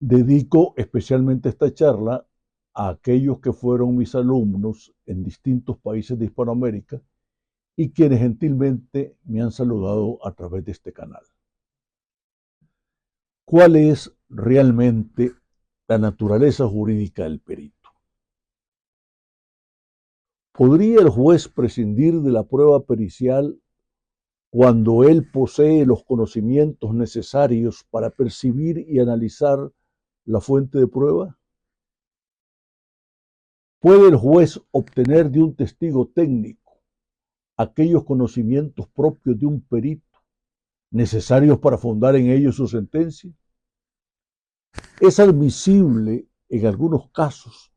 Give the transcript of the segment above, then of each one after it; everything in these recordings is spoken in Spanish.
Dedico especialmente esta charla a aquellos que fueron mis alumnos en distintos países de Hispanoamérica y quienes gentilmente me han saludado a través de este canal. ¿Cuál es realmente la naturaleza jurídica del perito? ¿Podría el juez prescindir de la prueba pericial cuando él posee los conocimientos necesarios para percibir y analizar la fuente de prueba? ¿Puede el juez obtener de un testigo técnico aquellos conocimientos propios de un perito necesarios para fundar en ellos su sentencia? ¿Es admisible en algunos casos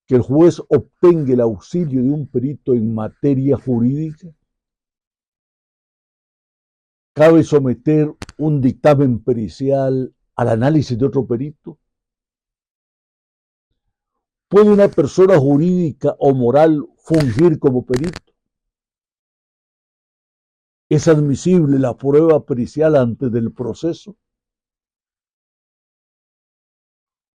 que el juez obtenga el auxilio de un perito en materia jurídica? ¿Cabe someter un dictamen pericial al análisis de otro perito? ¿Puede una persona jurídica o moral fungir como perito? ¿Es admisible la prueba pericial antes del proceso?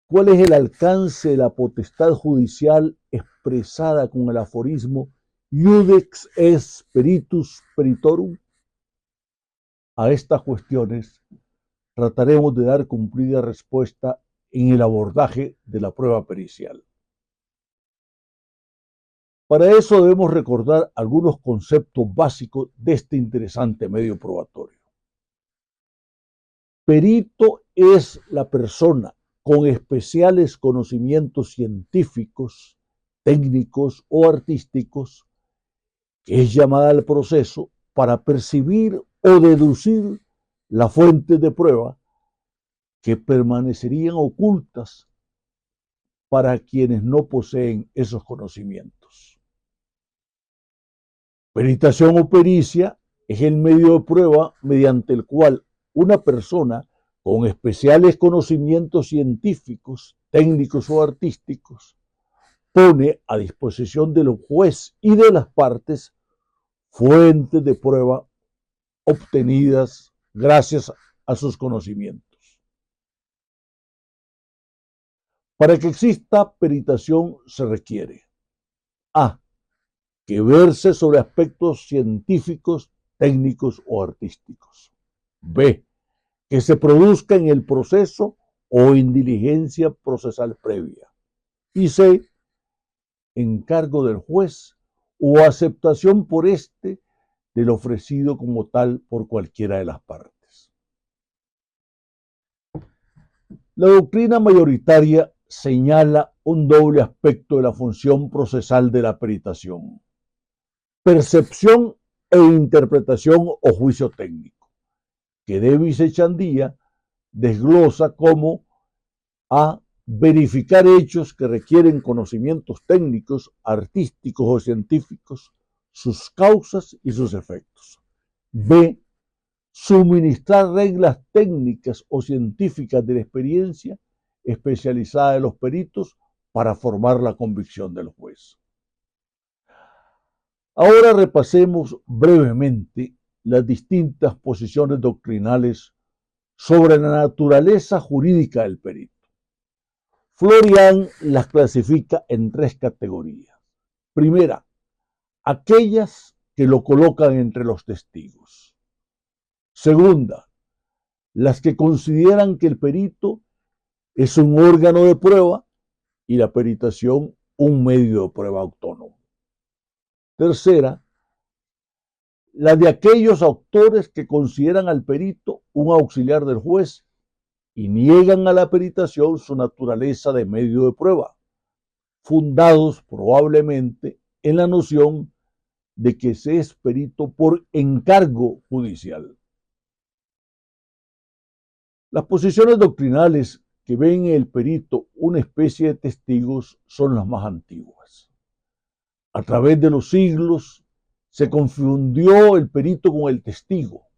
¿Cuál es el alcance de la potestad judicial expresada con el aforismo Iudex es peritus peritorum? A estas cuestiones trataremos de dar cumplida respuesta en el abordaje de la prueba pericial. Para eso debemos recordar algunos conceptos básicos de este interesante medio probatorio. Perito es la persona con especiales conocimientos científicos, técnicos o artísticos que es llamada al proceso para percibir o deducir las fuentes de prueba que permanecerían ocultas para quienes no poseen esos conocimientos. Peritación o pericia es el medio de prueba mediante el cual una persona con especiales conocimientos científicos, técnicos o artísticos pone a disposición del juez y de las partes fuentes de prueba obtenidas gracias a sus conocimientos. Para que exista peritación se requiere A. Que verse sobre aspectos científicos, técnicos o artísticos. B. Que se produzca en el proceso o en diligencia procesal previa. Y C. Encargo del juez o aceptación por éste del ofrecido como tal por cualquiera de las partes. La doctrina mayoritaria señala un doble aspecto de la función procesal de la peritación: percepción e interpretación o juicio técnico, que Davis Echandía desglosa como a verificar hechos que requieren conocimientos técnicos, artísticos o científicos, sus causas y sus efectos. B. Suministrar reglas técnicas o científicas de la experiencia especializada de los peritos para formar la convicción del juez. Ahora repasemos brevemente las distintas posiciones doctrinales sobre la naturaleza jurídica del perito. Florian las clasifica en tres categorías. Primera, aquellas que lo colocan entre los testigos. Segunda, las que consideran que el perito es un órgano de prueba y la peritación un medio de prueba autónomo. Tercera, la de aquellos autores que consideran al perito un auxiliar del juez y niegan a la peritación su naturaleza de medio de prueba, fundados probablemente en la noción de que se es perito por encargo judicial. Las posiciones doctrinales que ven en el perito una especie de testigos son las más antiguas. A través de los siglos se confundió el perito con el testigo.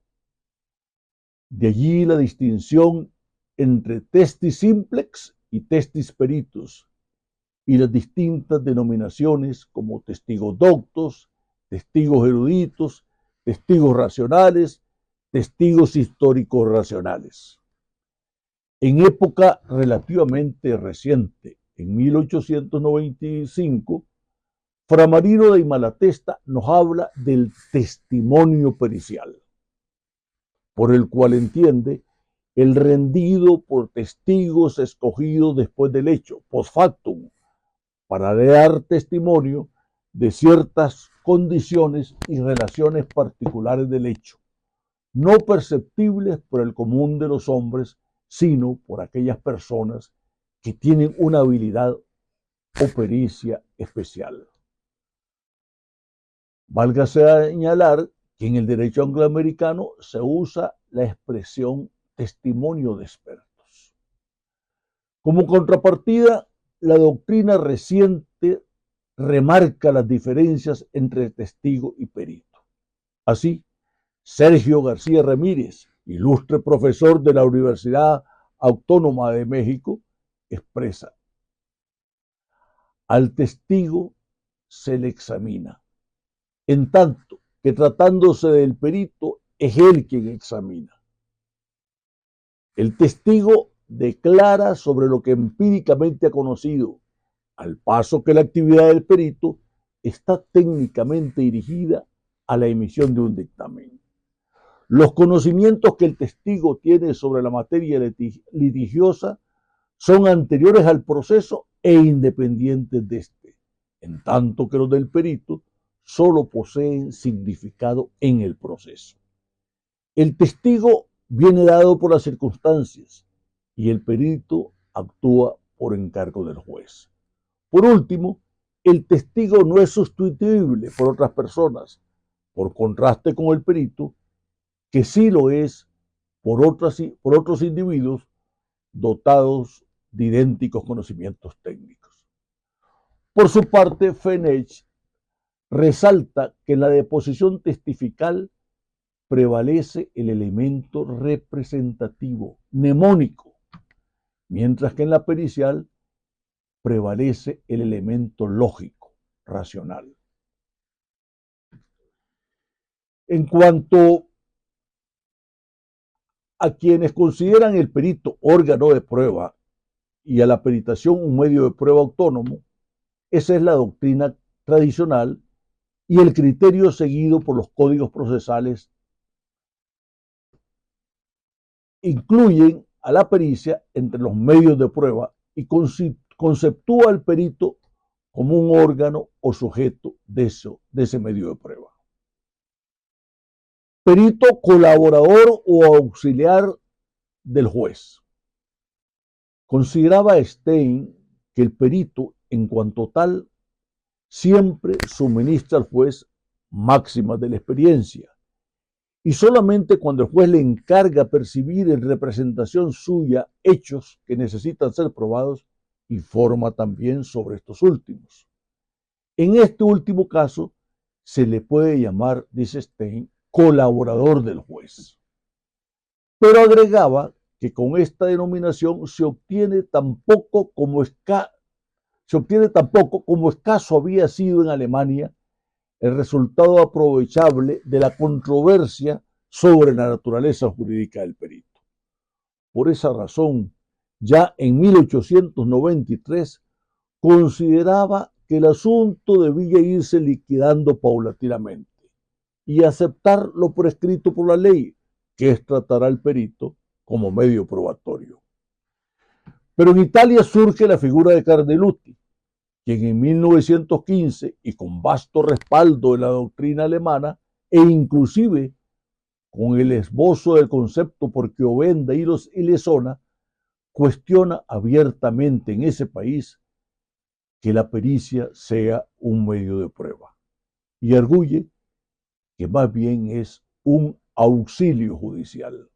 De allí la distinción entre testis simplex y testis peritus y las distintas denominaciones como testigos doctos, testigos eruditos, testigos racionales, testigos históricos racionales. En época relativamente reciente, en 1895, Fra Marino de Malatesta nos habla del testimonio pericial, por el cual entiende el rendido por testigos escogidos después del hecho, post factum, para dar testimonio de ciertas condiciones y relaciones particulares del hecho, no perceptibles por el común de los hombres, sino por aquellas personas que tienen una habilidad o pericia especial. Valga señalar que en el derecho angloamericano se usa la expresión testimonio de expertos. Como contrapartida, la doctrina reciente remarca las diferencias entre testigo y perito. Así, Sergio García Ramírez, ilustre profesor de la Universidad Autónoma de México, expresa: al testigo se le examina, en tanto que tratándose del perito es él quien examina. El testigo declara sobre lo que empíricamente ha conocido, al paso que la actividad del perito está técnicamente dirigida a la emisión de un dictamen. Los conocimientos que el testigo tiene sobre la materia litigiosa son anteriores al proceso e independientes de este, en tanto que los del perito solo poseen significado en el proceso. El testigo viene dado por las circunstancias y el perito actúa por encargo del juez. Por último, el testigo no es sustituible por otras personas, por contraste con el perito, que sí lo es por otros individuos dotados de idénticos conocimientos técnicos. Por su parte, Fenech resalta que en la deposición testifical prevalece el elemento representativo, mnemónico, mientras que en la pericial prevalece el elemento lógico, racional. En cuanto a quienes consideran el perito órgano de prueba y a la peritación un medio de prueba autónomo, esa es la doctrina tradicional y el criterio seguido por los códigos procesales. Incluyen a la pericia entre los medios de prueba y conceptúa al perito como un órgano o sujeto de ese medio de prueba. Perito colaborador o auxiliar del juez. Consideraba Stein que el perito, en cuanto tal, siempre suministra al juez máximas de la experiencia, y solamente cuando el juez le encarga percibir en representación suya hechos que necesitan ser probados, informa también sobre estos últimos. En este último caso, se le puede llamar, dice Stein, colaborador del juez. Pero agregaba que con esta denominación se obtiene tan poco como escaso había sido en Alemania el resultado aprovechable de la controversia sobre la naturaleza jurídica del perito. Por esa razón, ya en 1893 consideraba que el asunto debía irse liquidando paulatinamente y aceptar lo prescrito por la ley, que es tratar al perito como medio probatorio. Pero en Italia surge la figura de Carneluti, quien en 1915, y con vasto respaldo de la doctrina alemana, e inclusive con el esbozo del concepto por Chiovenda y Lezona, cuestiona abiertamente en ese país que la pericia sea un medio de prueba y arguye que más bien es un auxilio judicial.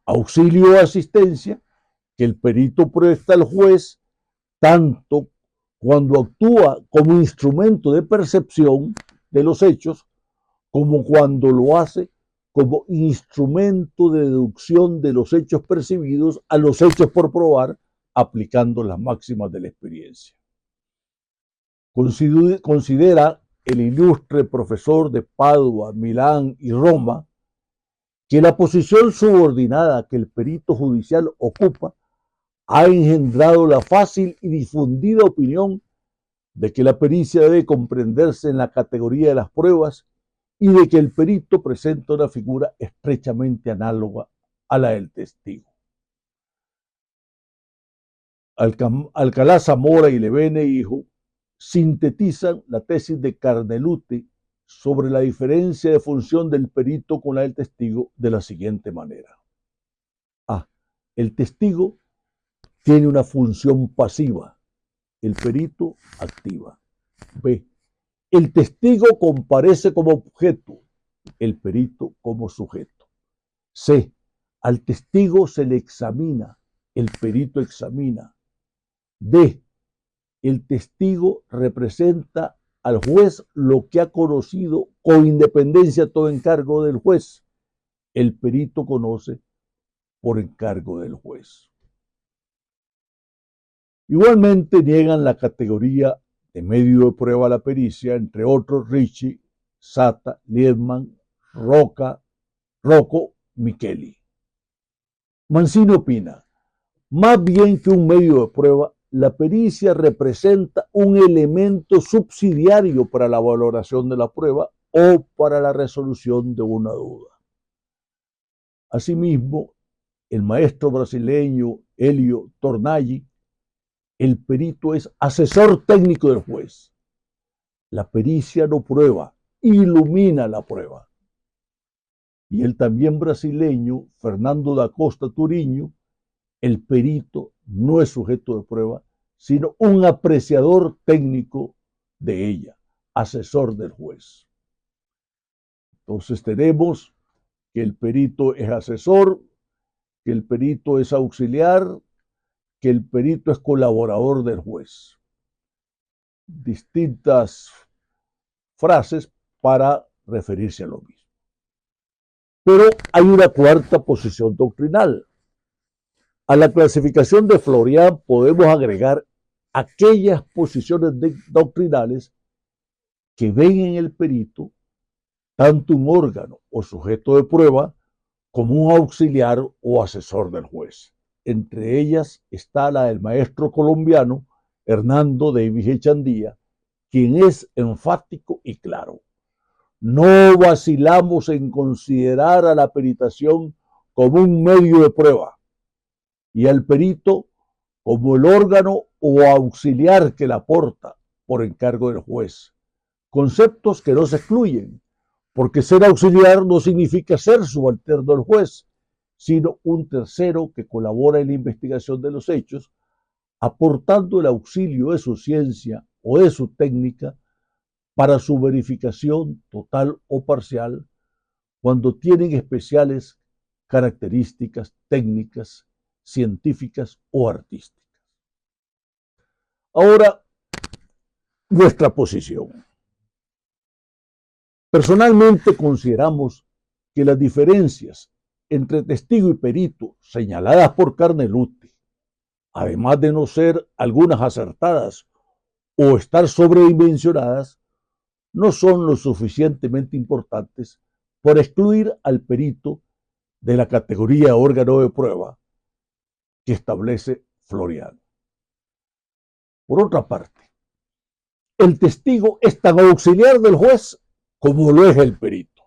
Auxilio o asistencia que el perito presta al juez tanto cuando actúa como instrumento de percepción de los hechos, como cuando lo hace como instrumento de deducción de los hechos percibidos a los hechos por probar, aplicando las máximas de la experiencia. Considera el ilustre profesor de Padua, Milán y Roma que la posición subordinada que el perito judicial ocupa ha engendrado la fácil y difundida opinión de que la pericia debe comprenderse en la categoría de las pruebas y de que el perito presenta una figura estrechamente análoga a la del testigo. Alcalá Zamora y Levene Hijo sintetizan la tesis de Carneluti sobre la diferencia de función del perito con la del testigo de la siguiente manera. A. El testigo tiene una función pasiva, el perito activa. B. El testigo comparece como objeto, el perito como sujeto. C. Al testigo se le examina, el perito examina. D. El testigo representa al juez lo que ha conocido con independencia de todo encargo del juez. El perito conoce por encargo del juez. Igualmente niegan la categoría de medio de prueba a la pericia, entre otros Ricci, Sata, Liebman, Rocco, Micheli. Mancini opina, más bien que un medio de prueba, la pericia representa un elemento subsidiario para la valoración de la prueba o para la resolución de una duda. Asimismo, el maestro brasileño Elio Tornaghi, el perito es asesor técnico del juez. La pericia no prueba, ilumina la prueba. Y el también brasileño Fernando da Costa Turiño, el perito no es sujeto de prueba, sino un apreciador técnico de ella, asesor del juez. Entonces tenemos que el perito es asesor, que el perito es auxiliar, que el perito es colaborador del juez. Distintas frases para referirse a lo mismo. Pero hay una cuarta posición doctrinal. A la clasificación de Florian podemos agregar aquellas posiciones doctrinales que ven en el perito tanto un órgano o sujeto de prueba como un auxiliar o asesor del juez. Entre ellas está la del maestro colombiano Hernando Davis Echandía, quien es enfático y claro. No vacilamos en considerar a la peritación como un medio de prueba y al perito como el órgano o auxiliar que la aporta por encargo del juez. Conceptos que no se excluyen, porque ser auxiliar no significa ser subalterno del juez, sino un tercero que colabora en la investigación de los hechos, aportando el auxilio de su ciencia o de su técnica para su verificación total o parcial, cuando tienen especiales características técnicas, científicas o artísticas. Ahora, nuestra posición. Personalmente consideramos que las diferencias entre testigo y perito señaladas por Carneluti, además de no ser algunas acertadas o estar sobredimensionadas, no son lo suficientemente importantes por excluir al perito de la categoría de órgano de prueba que establece Florian. Por otra parte, el testigo es tan auxiliar del juez como lo es el perito.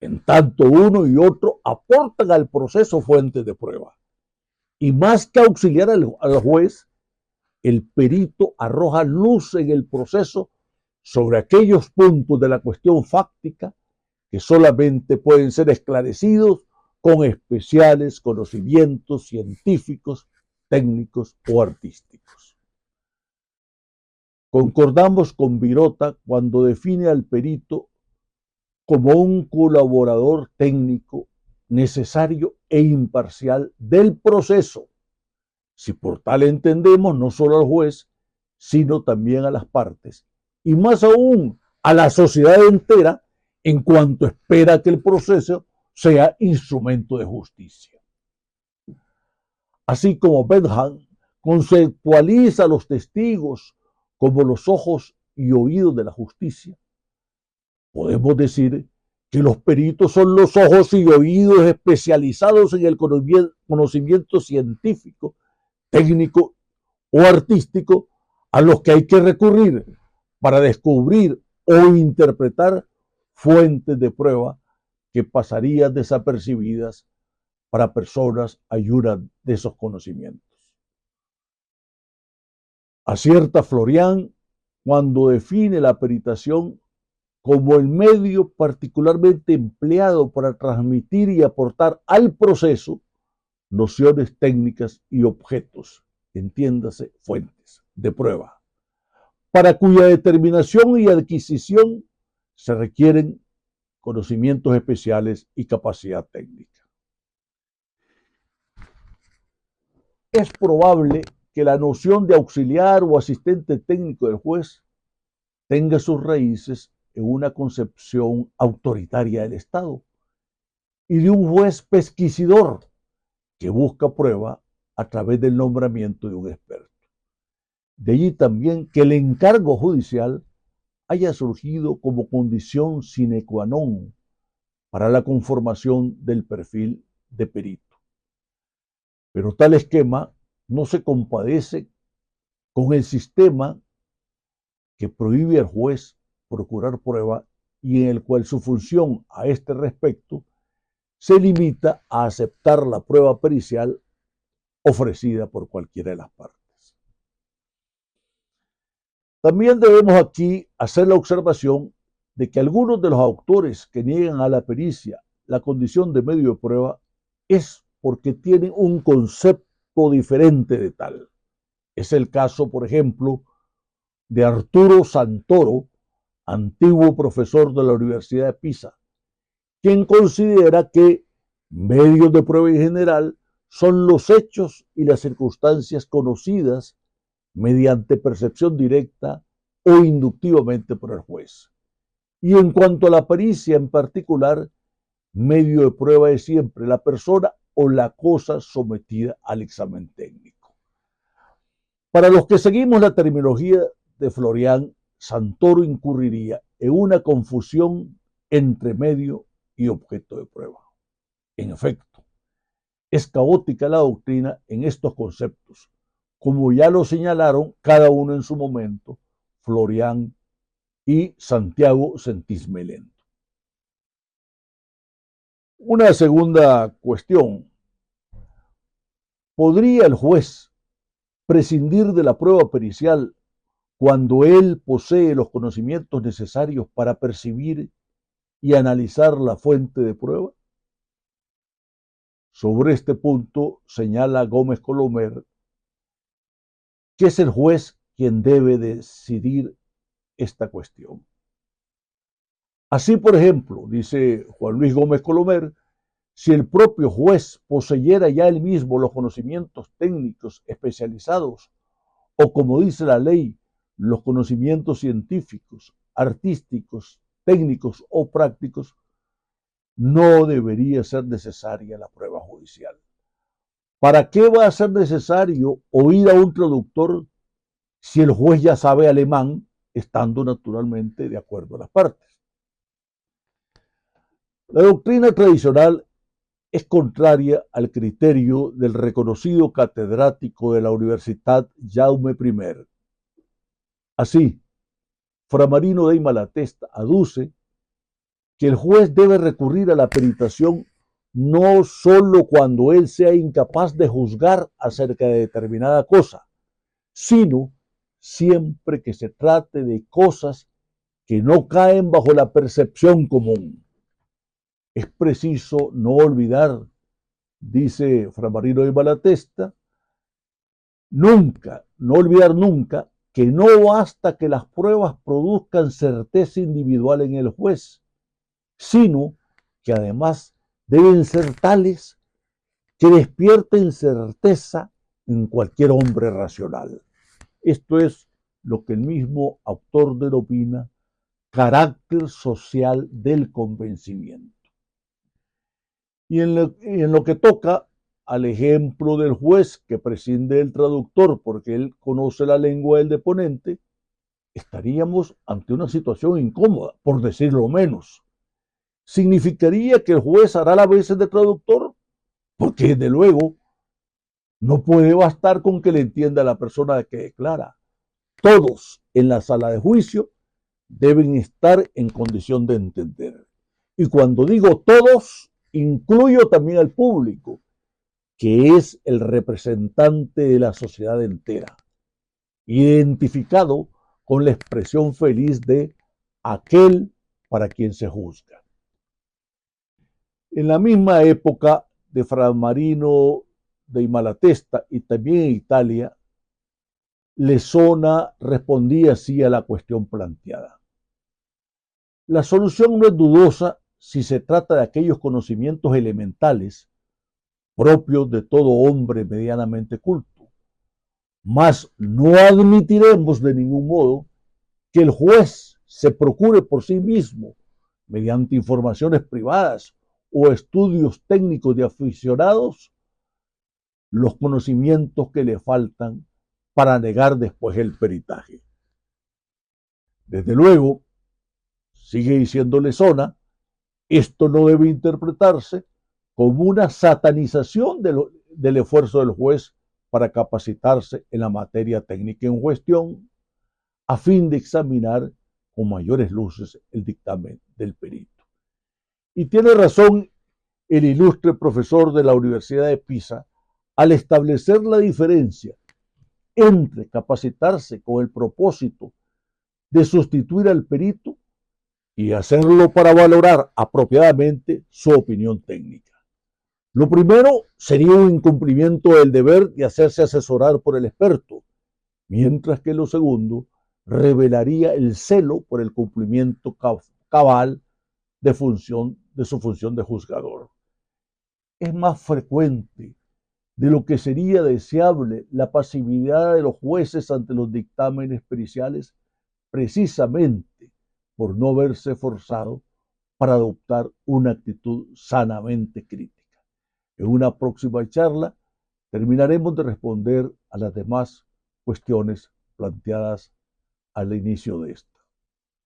En tanto uno y otro aportan al proceso fuentes de prueba. Y más que auxiliar al juez, el perito arroja luz en el proceso sobre aquellos puntos de la cuestión fáctica que solamente pueden ser esclarecidos con especiales conocimientos científicos, técnicos o artísticos. Concordamos con Virota cuando define al perito como un colaborador técnico necesario e imparcial del proceso, si por tal entendemos no solo al juez, sino también a las partes, y más aún a la sociedad entera en cuanto espera que el proceso sea instrumento de justicia. Así como Bentham conceptualiza a los testigos como los ojos y oídos de la justicia, podemos decir que los peritos son los ojos y oídos especializados en el conocimiento científico, técnico o artístico a los que hay que recurrir para descubrir o interpretar fuentes de prueba que pasarían desapercibidas para personas ayudas de esos conocimientos. Acierta Florian cuando define la peritación como el medio particularmente empleado para transmitir y aportar al proceso nociones técnicas y objetos, entiéndase, fuentes de prueba, para cuya determinación y adquisición se requieren conocimientos especiales y capacidad técnica. Es probable que la noción de auxiliar o asistente técnico del juez tenga sus raíces en una concepción autoritaria del Estado y de un juez pesquisidor que busca prueba a través del nombramiento de un experto. De allí también que el encargo judicial haya surgido como condición sine qua non para la conformación del perfil de perito. Pero tal esquema no se compadece con el sistema que prohíbe al juez procurar prueba y en el cual su función a este respecto se limita a aceptar la prueba pericial ofrecida por cualquiera de las partes. También debemos aquí hacer la observación de que algunos de los autores que niegan a la pericia la condición de medio de prueba es porque tienen un concepto diferente de tal. Es el caso, por ejemplo, de Arturo Santoro, antiguo profesor de la Universidad de Pisa, quien considera que medios de prueba en general son los hechos y las circunstancias conocidas mediante percepción directa o inductivamente por el juez. Y en cuanto a la pericia en particular, medio de prueba es siempre la persona o la cosa sometida al examen técnico. Para los que seguimos la terminología de Florian, Santoro incurriría en una confusión entre medio y objeto de prueba. En efecto, es caótica la doctrina en estos conceptos, como ya lo señalaron cada uno en su momento, Florian y Santiago Sentís Melendo. Una segunda cuestión: ¿podría el juez prescindir de la prueba pericial cuando él posee los conocimientos necesarios para percibir y analizar la fuente de prueba? Sobre este punto señala Gómez Colomer que es el juez quien debe decidir esta cuestión. Así, por ejemplo, dice Juan Luis Gómez Colomer, si el propio juez poseyera ya él mismo los conocimientos técnicos especializados, o como dice la ley, los conocimientos científicos, artísticos, técnicos o prácticos, no debería ser necesaria la prueba judicial. ¿Para qué va a ser necesario oír a un traductor si el juez ya sabe alemán, estando naturalmente de acuerdo a las partes? La doctrina tradicional es contraria al criterio del reconocido catedrático de la Universidad Jaume I. Así, Fra Marino dei Malatesta aduce que el juez debe recurrir a la peritación no solo cuando él sea incapaz de juzgar acerca de determinada cosa, sino siempre que se trate de cosas que no caen bajo la percepción común. Es preciso no olvidar, dice Fra Marino de Malatesta, no olvidar nunca que no basta que las pruebas produzcan certeza individual en el juez, sino que además deben ser tales que despierten certeza en cualquier hombre racional. Esto es lo que el mismo autor denomina carácter social del convencimiento. Y en lo que toca al ejemplo del juez que prescinde del traductor porque él conoce la lengua del deponente, estaríamos ante una situación incómoda, por decirlo menos. ¿Significaría que el juez hará las veces de traductor? Porque desde luego no puede bastar con que le entienda a la persona que declara. Todos en la sala de juicio deben estar en condición de entender. Y cuando digo todos, incluyo también al público, que es el representante de la sociedad entera, identificado con la expresión feliz de aquel para quien se juzga. En la misma época de Fra Marino de Malatesta y también en Italia, Lesona respondía así a la cuestión planteada. La solución no es dudosa si se trata de aquellos conocimientos elementales propios de todo hombre medianamente culto. Mas no admitiremos de ningún modo que el juez se procure por sí mismo, mediante informaciones privadas o estudios técnicos de aficionados, los conocimientos que le faltan para negar después el peritaje. Desde luego, sigue diciendo Lesona, esto no debe interpretarse como una satanización del esfuerzo del juez para capacitarse en la materia técnica en cuestión, a fin de examinar con mayores luces el dictamen del perito. Y tiene razón el ilustre profesor de la Universidad de Pisa al establecer la diferencia entre capacitarse con el propósito de sustituir al perito y hacerlo para valorar apropiadamente su opinión técnica. Lo primero sería un incumplimiento del deber de hacerse asesorar por el experto, mientras que lo segundo revelaría el celo por el cumplimiento cabal de su función de juzgador. Es más frecuente de lo que sería deseable la pasividad de los jueces ante los dictámenes periciales, precisamente por no verse forzado para adoptar una actitud sanamente crítica. En una próxima charla terminaremos de responder a las demás cuestiones planteadas al inicio de esto.